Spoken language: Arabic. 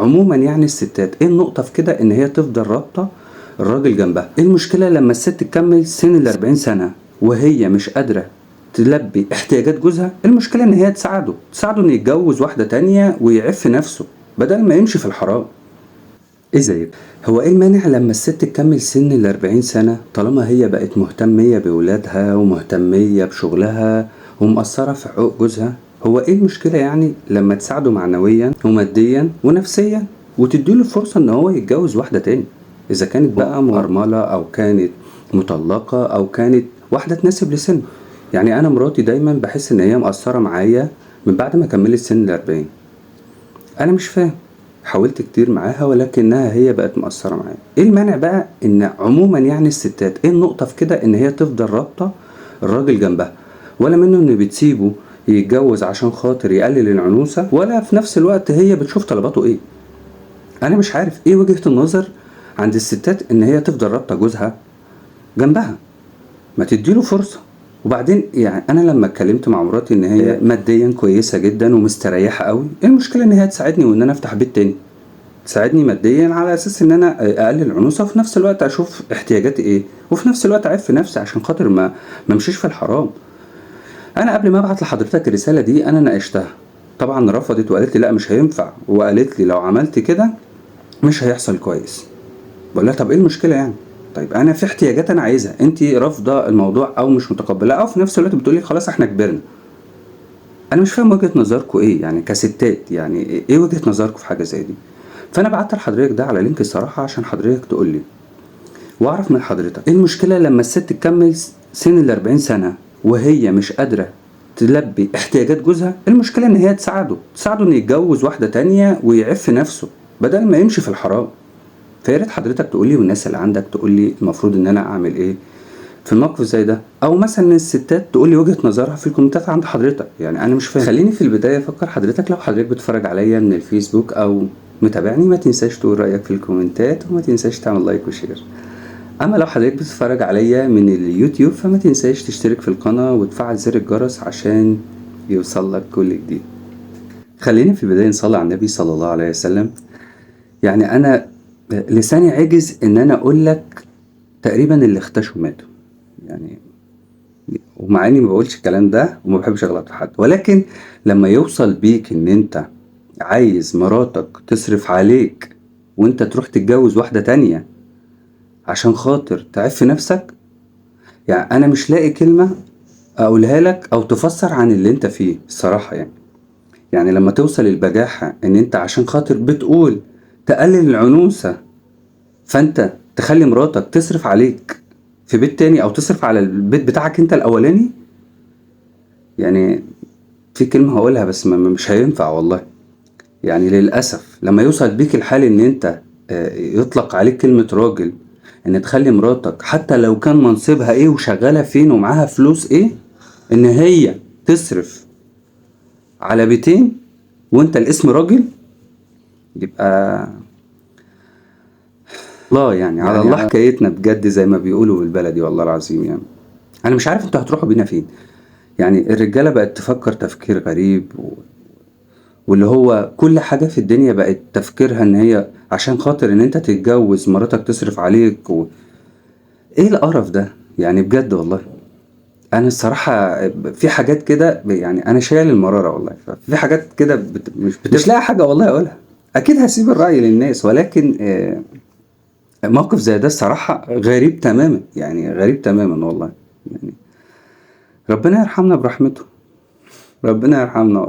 عموما يعني الستات ايه النقطة في كده ان هي تفضل رابطة الراجل جنبها؟ ايه المشكلة لما الست تكمل سن ال40 سنة وهي مش قادرة تلبي احتياجات جوزها؟ المشكلة ان هي تساعده انه يتجوز واحدة تانية ويعف نفسه بدل ما يمشي في الحرام. ايه زيك؟ هو ايه المانع لما الست تكمل سن ال40 سنة طالما هي بقت مهتمية بولادها ومهتمية بشغلها ومقصرة في حقوق جوزها؟ هو ايه المشكلة يعني لما تساعده معنويا وماديا ونفسيا وتديله الفرصة ان هو يتجوز واحدة تاني، اذا كانت بقى مرملة او كانت مطلقة او كانت واحدة تناسب لسنه. يعني انا مراتي دايما بحس ان هي مقصرة معايا من بعد ما كملت سن ال40. انا مش فاهم، حاولت كتير معاها ولكنها هي بقت مقصرة معايا. ايه المانع بقى ان عموما يعني الستات ايه النقطة في كده ان هي تفضل رابطة الراجل جنبها، ولا منه ان بتسيبه يتجوز عشان خاطر يقلل العنوسة، ولا في نفس الوقت هي بتشوف طلباته ايه؟ انا مش عارف ايه وجهة النظر عند الستات ان هي تفضل رابطة جوزها جنبها، ما تديله فرصة. وبعدين يعني انا لما اتكلمت مع مراتي ان هي ماديا كويسة جدا ومستريحة قوي، ايه المشكلة ان هي تساعدني وان انا افتح بيت تاني؟ تساعدني ماديا على اساس ان انا اقلل العنوسه وفي نفس الوقت اشوف احتياجاتي ايه، وفي نفس الوقت اعف نفسي عشان خاطر ما امشيش في الحرام. انا قبل ما ابعت لحضرتك الرساله دي انا ناقشتها، طبعا رفضت وقالت لي لا مش هينفع، وقالت لي لو عملت كده مش هيحصل كويس. بقول لها طب ايه المشكله يعني؟ طيب انا في احتياجات انا عايزها، انت رافضه الموضوع او مش متقبلاه، او في نفس الوقت بتقولي خلاص احنا كبرنا. انا مش فاهم وجهه نظركم ايه يعني كستات، يعني ايه وجهه نظركم في حاجه زي دي؟ فانا بعت لحضرتك ده على لينك الصراحه عشان حضرتك تقول لي واعرف من حضرتك ايه المشكله لما الست تكمل سن ال40 سنه وهي مش قادره تلبي احتياجات جوزها. المشكله ان هي تساعده انه يتجوز واحده تانية ويعف نفسه بدل ما يمشي في الحرام. فيا ريت حضرتك تقول لي والناس اللي عندك تقول لي المفروض ان انا اعمل ايه في الموقف زي ده، او مثلا الستات تقول لي وجهه نظرها في الكومنتات عند حضرتك. يعني انا مش فاهم. خليني في البدايه افكر حضرتك، لو حضرتك بتتفرج عليا من الفيسبوك او متابعني ما تنساش تقول رايك في الكومنتات وما تنساش تعمل لايك وشير. اما لو حضرتك بتتفرج عليا من اليوتيوب فما تنساش تشترك في القناه وتفعل زر الجرس عشان يوصل لك كل جديد. خليني في البدايه نصلي على النبي صلى الله عليه وسلم. يعني انا لساني عجز ان انا اقول لك تقريبا اللي اختشوا ماتوا، يعني ومع اني ما بقولش الكلام ده وما بحبش اغلط في حد، ولكن لما يوصل بيك ان انت عايز مراتك تصرف عليك وانت تروح تتجوز واحدة تانية عشان خاطر تعف نفسك، يعني انا مش لاقي كلمة اقولها لك او تفسر عن اللي انت فيه الصراحة. يعني لما توصل البجاحة ان انت عشان خاطر بتقول تقلل العنوسة فانت تخلي مراتك تصرف عليك في بيت تاني او تصرف على البيت بتاعك انت الاولاني، يعني في كلمة هقولها بس مش هينفع والله. يعني للأسف لما يوصل بيك الحال ان انت يطلق عليك كلمة راجل، ان تخلي مراتك حتى لو كان منصبها ايه وشغالة فين ومعاها فلوس ايه ان هي تصرف على بيتين وانت الاسم راجل، يبقى الله يعني على الله حكايتنا بجد زي ما بيقولوا بالبلدي والله العظيم. يعني انا مش عارف انتوا هتروحوا بينا فين. يعني الرجالة بقت تفكر تفكير غريب واللي هو كل حاجة في الدنيا بقت تفكيرها ان هي عشان خاطر ان انت تتجوز مراتك تصرف عليك ايه القرف ده يعني بجد والله. انا الصراحة في حاجات كده يعني انا شايل المرارة والله. في حاجات كده مش لاقي حاجة والله اقولها. اكيد هسيب الرأي للناس، ولكن موقف زي ده الصراحة غريب تماما، يعني غريب تماما والله. يعني ربنا يرحمنا برحمته، ربنا يرحمنا والله.